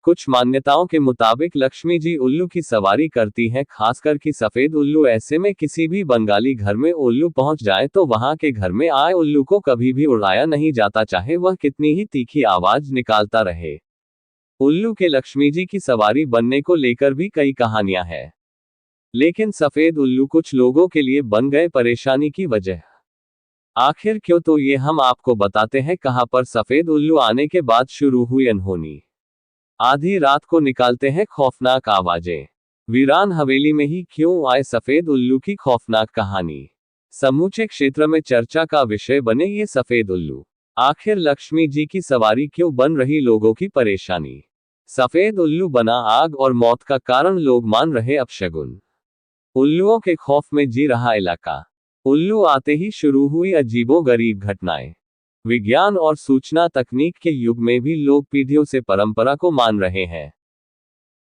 कुछ मान्यताओं के मुताबिक लक्ष्मी जी उल्लू की सवारी करती हैं, खासकर कि सफेद उल्लू। ऐसे में किसी भी बंगाली घर में उल्लू पहुंच जाए तो वहां के घर में आए उल्लू को कभी भी उड़ाया नहीं जाता, चाहे वह कितनी ही तीखी आवाज निकालता रहे। उल्लू के लक्ष्मी जी की सवारी बनने को लेकर भी कई कहानियां हैं, लेकिन सफेद उल्लू कुछ लोगों के लिए बन गए परेशानी की वजह। आखिर क्यों, तो ये हम आपको बताते हैं। कहां पर सफेद उल्लू आने के बाद शुरू हुई अनहोनी। आधी रात को निकालते हैं खौफनाक आवाजें। वीरान हवेली में ही क्यों आए सफेद उल्लू की खौफनाक कहानी। समूचे क्षेत्र में चर्चा का विषय बने ये सफेद उल्लू। आखिर लक्ष्मी जी की सवारी क्यों बन रही लोगों की परेशानी। सफेद उल्लू बना आग और मौत का कारण, लोग मान रहे अपशगुन। उल्लुओं के खौफ में जी रहा इलाका। उल्लू आते ही शुरू हुई अजीबोगरीब घटनाएं। विज्ञान और सूचना तकनीक के युग में भी लोग पीढ़ियों से परंपरा को मान रहे हैं।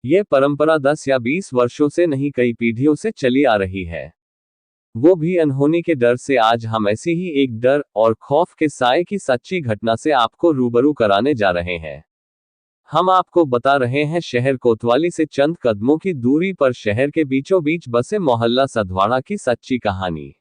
यह परंपरा 10 या 20 वर्षों से नहीं, कई पीढ़ियों से चली आ रही है। वो भी अनहोनी के डर से। आज हम ऐसी ही एक डर और खौफ के साए की सच्ची घटना से आपको रूबरू कराने जा रहे हैं। हम आपको बता रहे हैं शहर कोतवाली से चंद कदमों की दूरी पर शहर के बीचों बीच बसे मोहल्ला सधवाड़ा की सच्ची कहानी,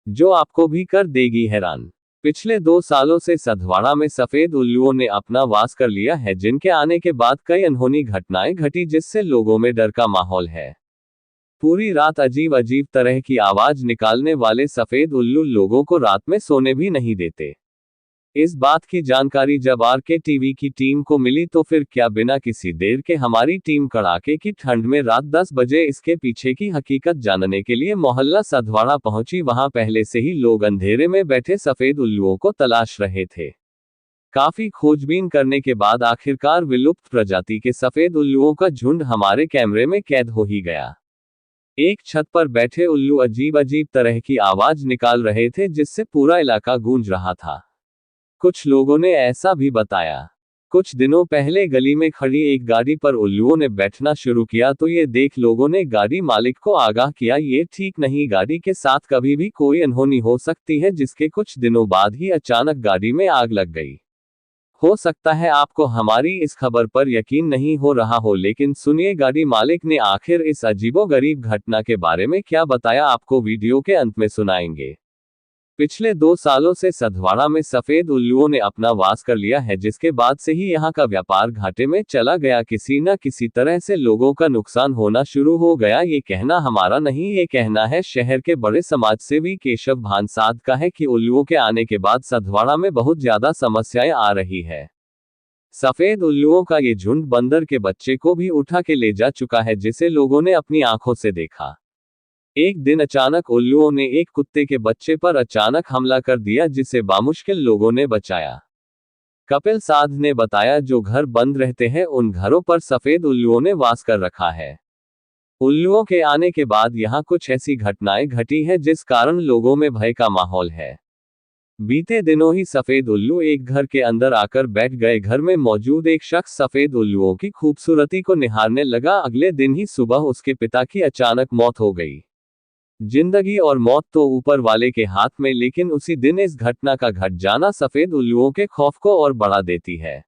जो आपको भी कर देगी हैरान। पिछले 2 सालों से सधवाड़ा में सफेद उल्लुओं ने अपना वास कर लिया है, जिनके आने के बाद कई अनहोनी घटनाएं घटी, जिससे लोगों में डर का माहौल है। पूरी रात अजीब अजीब तरह की आवाज निकालने वाले सफेद उल्लू लोगों को रात में सोने भी नहीं देते। इस बात की जानकारी जब आरके टीवी की टीम को मिली तो फिर क्या बिना किसी देर के हमारी टीम कड़ाके की ठंड में रात 10 बजे इसके पीछे की हकीकत जानने के लिए मोहल्ला सधवाड़ा पहुंची। वहां पहले से ही लोग अंधेरे में बैठे सफेद उल्लुओं को तलाश रहे थे। काफी खोजबीन करने के बाद आखिरकार विलुप्त प्रजाति के सफेद उल्लुओं का झुंड हमारे कैमरे में कैद हो ही गया। एक छत पर बैठे उल्लू अजीब अजीब तरह की आवाज निकाल रहे थे, जिससे पूरा इलाका गूंज रहा था। कुछ लोगों ने ऐसा भी बताया, कुछ दिनों पहले गली में खड़ी एक गाड़ी पर उल्लुओं ने बैठना शुरू किया तो ये देख लोगों ने गाड़ी मालिक को आगाह किया, ये ठीक नहीं, गाड़ी के साथ कभी भी कोई अनहोनी हो सकती है। जिसके कुछ दिनों बाद ही अचानक गाड़ी में आग लग गई। हो सकता है आपको हमारी इस खबर पर यकीन नहीं हो रहा हो, लेकिन सुनिए गाड़ी मालिक ने आखिर इस अजीबोगरीब घटना के बारे में क्या बताया, आपको वीडियो के अंत में सुनाएंगे। पिछले 2 सालों से सधवाड़ा में सफेद उल्लुओं ने अपना वास कर लिया है, जिसके बाद से ही यहाँ का व्यापार घाटे में चला गया। किसी न किसी तरह से लोगों का नुकसान होना शुरू हो गया। ये कहना हमारा नहीं, ये कहना है शहर के बड़े समाजसेवी केशव भानसाद का है कि उल्लुओं के आने के बाद सधवाड़ा में बहुत ज्यादा समस्याएं आ रही है। सफेद उल्लुओं का ये झुंड बंदर के बच्चे को भी उठा के ले जा चुका है, जिसे लोगों ने अपनी आंखों से देखा। एक दिन अचानक उल्लुओं ने एक कुत्ते के बच्चे पर अचानक हमला कर दिया, जिसे बामुश्किल लोगों ने बचाया। कपिल साध ने बताया, जो घर बंद रहते हैं उन घरों पर सफेद उल्लुओं ने वास कर रखा है। उल्लुओं के आने के बाद यहाँ कुछ ऐसी घटनाएं घटी है जिस कारण लोगों में भय का माहौल है। बीते दिनों ही सफेद उल्लू एक घर के अंदर आकर बैठ गए। घर में मौजूद एक शख्स सफेद उल्लुओं की खूबसूरती को निहारने लगा। अगले दिन ही सुबह उसके पिता की अचानक मौत हो गई। जिंदगी और मौत तो ऊपर वाले के हाथ में, लेकिन उसी दिन इस घटना का घट जाना सफेद उल्लुओं के खौफ को और बढ़ा देती है।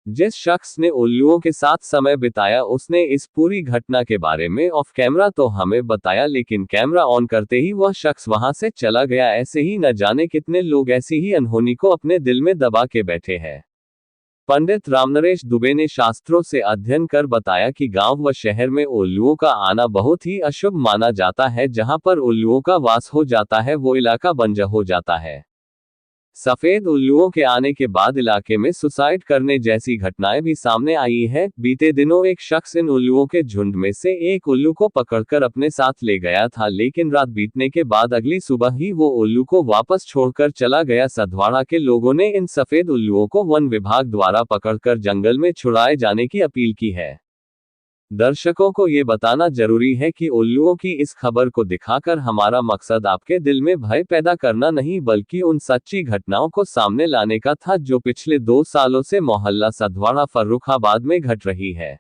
जिस शख्स ने उल्लुओं के साथ समय बिताया उसने इस पूरी घटना के बारे में ऑफ कैमरा तो हमें बताया, लेकिन कैमरा ऑन करते ही वह शख्स वहां से चला गया। ऐसे ही न जाने कितने लोग ऐसी ही अनहोनी को अपने दिल में दबा के बैठे हैं। पंडित रामनरेश दुबे ने शास्त्रों से अध्ययन कर बताया कि गांव व शहर में उल्लुओं का आना बहुत ही अशुभ माना जाता है। जहां पर उल्लुओं का वास हो जाता है वो इलाका बंजर हो जाता है। सफेद उल्लुओं के आने के बाद इलाके में सुसाइड करने जैसी घटनाएं भी सामने आई है। बीते दिनों एक शख्स इन उल्लुओं के झुंड में से एक उल्लू को पकड़कर अपने साथ ले गया था, लेकिन रात बीतने के बाद अगली सुबह ही वो उल्लू को वापस छोड़कर चला गया। सधवाड़ा के लोगों ने इन सफेद उल्लुओं को वन विभाग द्वारा पकड़कर जंगल में छुड़ाए जाने की अपील की है। दर्शकों को ये बताना जरूरी है कि उल्लुओं की इस खबर को दिखाकर हमारा मकसद आपके दिल में भय पैदा करना नहीं, बल्कि उन सच्ची घटनाओं को सामने लाने का था जो पिछले 2 सालों से मोहल्ला सधवाड़ा फर्रुखाबाद में घट रही है।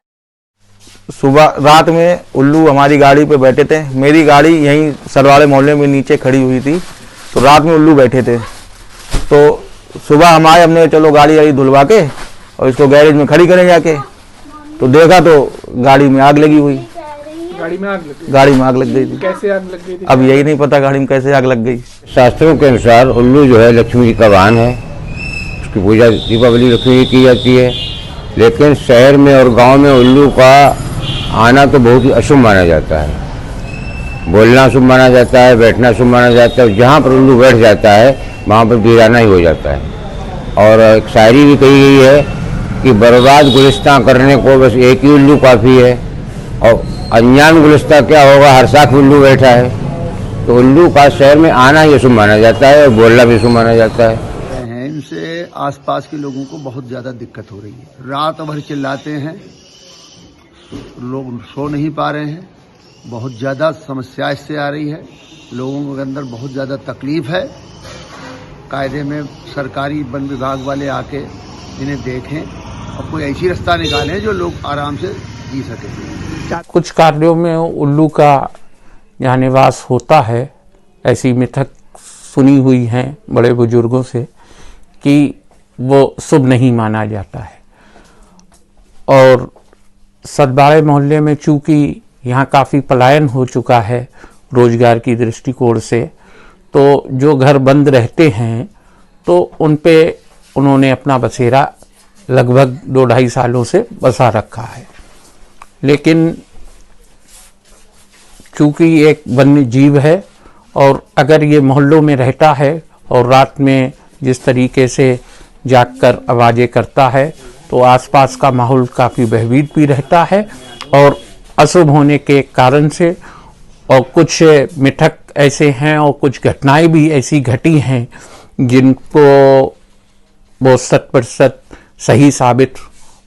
सुबह रात में उल्लू हमारी गाड़ी पे बैठे थे। मेरी गाड़ी यहीं सरवाड़े मोहल्ले में नीचे खड़ी हुई थी, तो रात में उल्लू बैठे थे। तो सुबह हम आए, हमने चलो गाड़ी धुलवा के और इसको गैरेज में खड़ी करें जाके। तो देखा तो गाड़ी में आग लगी हुई। गाड़ी में आग लग गई? गाड़ी में आग लग गई थी। कैसे आग लग गई थी? अब यही नहीं पता गाड़ी में कैसे आग लग गई। शास्त्रों के अनुसार उल्लू जो है लक्ष्मी जी का वाहन है, उसकी पूजा दीपावली लक्ष्मी जी की जाती है। लेकिन शहर में और गांव में उल्लू का आना तो बहुत ही अशुभ माना जाता है। बोलना शुभ माना जाता है, बैठना शुभ माना जाता है। जहाँ पर उल्लू बैठ जाता है वहाँ पर वीराना ही हो जाता है। और एक शायरी भी कही गई है कि बर्बाद गुलिस्तां करने को बस एक ही उल्लू काफ़ी है, और अनजान गुलिस्तां क्या होगा, हर साख उल्लू बैठा है। तो उल्लू का शहर में आना ही शुभ माना जाता है और बोलना भी शुभ माना जाता है। इनसे आसपास के लोगों को बहुत ज़्यादा दिक्कत हो रही है। रात भर चिल्लाते हैं, लोग सो नहीं पा रहे हैं, बहुत ज़्यादा समस्या इससे आ रही है। लोगों के अंदर बहुत ज़्यादा तकलीफ है। कायदे में सरकारी वन विभाग वाले आके इन्हें देखें और कोई ऐसी रास्ता निकालें जो लोग आराम से जी सकें। कुछ कार्यों में उल्लू का यहाँ निवास होता है, ऐसी मिथक सुनी हुई हैं बड़े बुजुर्गों से कि वो शुभ नहीं माना जाता है। और सतबाड़े मोहल्ले में चूँकि यहाँ काफ़ी पलायन हो चुका है रोजगार की दृष्टिकोण से, तो जो घर बंद रहते हैं तो उन पे उन्होंने अपना बसेरा लगभग 2-2.5 सालों से बसा रखा है। लेकिन चूँकि एक वन्य जीव है और अगर ये मोहल्लों में रहता है और रात में जिस तरीके से जागकर आवाज़ें करता है तो आसपास का माहौल काफ़ी भयभीत भी रहता है। और अशुभ होने के कारण से और कुछ मिथक ऐसे हैं और कुछ घटनाएं भी ऐसी घटी हैं जिनको वो 100% सही साबित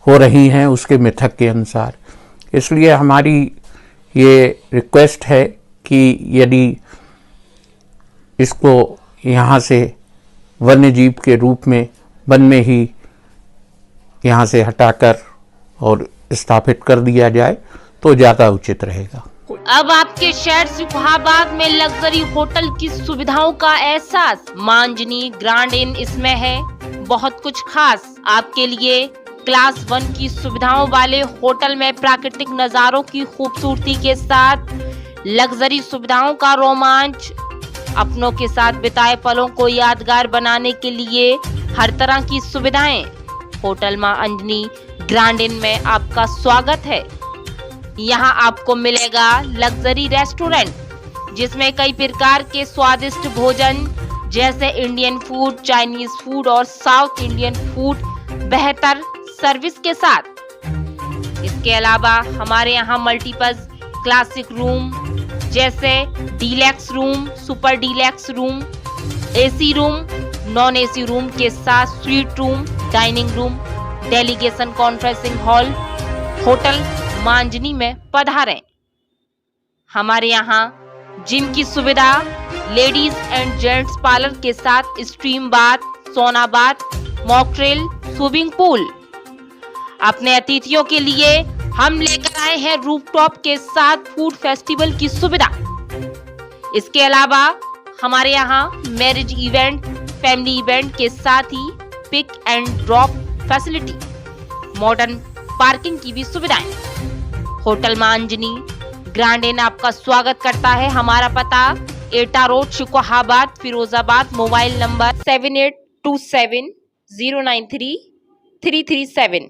हो रही हैं उसके मिथक के अनुसार। इसलिए हमारी ये रिक्वेस्ट है कि यदि इसको यहाँ से वन्य जीव के रूप में वन में ही यहाँ से हटाकर और स्थापित कर दिया जाए तो ज़्यादा उचित रहेगा। अब आपके शहर सिकंदराबाद में लग्जरी होटल की सुविधाओं का एहसास मांजनी ग्रैंड इन इसमें है। बहुत कुछ खास आपके लिए क्लास 1 की सुविधाओं वाले होटल में प्राकृतिक नजारों की खूबसूरती के साथ लग्जरी सुविधाओं का रोमांच, अपनों के साथ बिताए पलों को यादगार बनाने के लिए हर तरह की सुविधाएं। होटल मां अंजनी ग्रैंड इन में आपका स्वागत है। यहाँ आपको मिलेगा लग्जरी रेस्टोरेंट जिसमें कई प्रकार के स्वादिष्ट भोजन जैसे इंडियन फूड, चाइनीज फूड और साउथ इंडियन फूड बेहतर सर्विस के साथ। इसके अलावा हमारे यहाँ मल्टीपर्पज क्लासिक रूम जैसे deluxe room, super deluxe room, AC room, non AC room के साथ suite room, dining room, delegation conferencing hall hotel Manjani में पधारें। हमारे यहाँ जिम की सुविधा, लेडीज एंड जेंट्स पार्लर के साथ स्ट्रीम बाथ, सोना बाथ, मॉकटेल, स्विमिंग पूल। अपने अतिथियों के लिए हम लेकर आए हैं रूफटॉप के साथ फूड फेस्टिवल की सुविधा। इसके अलावा हमारे यहाँ मैरिज इवेंट, फैमिली इवेंट के साथ ही pick and drop facility, modern parking की भी सुविधाएं। होटल मांजनी ग्रैंड इन आपका स्वागत करता है। हमारा पता एटा road, Secunderabad, Firozabad. Mobile number 7827093337।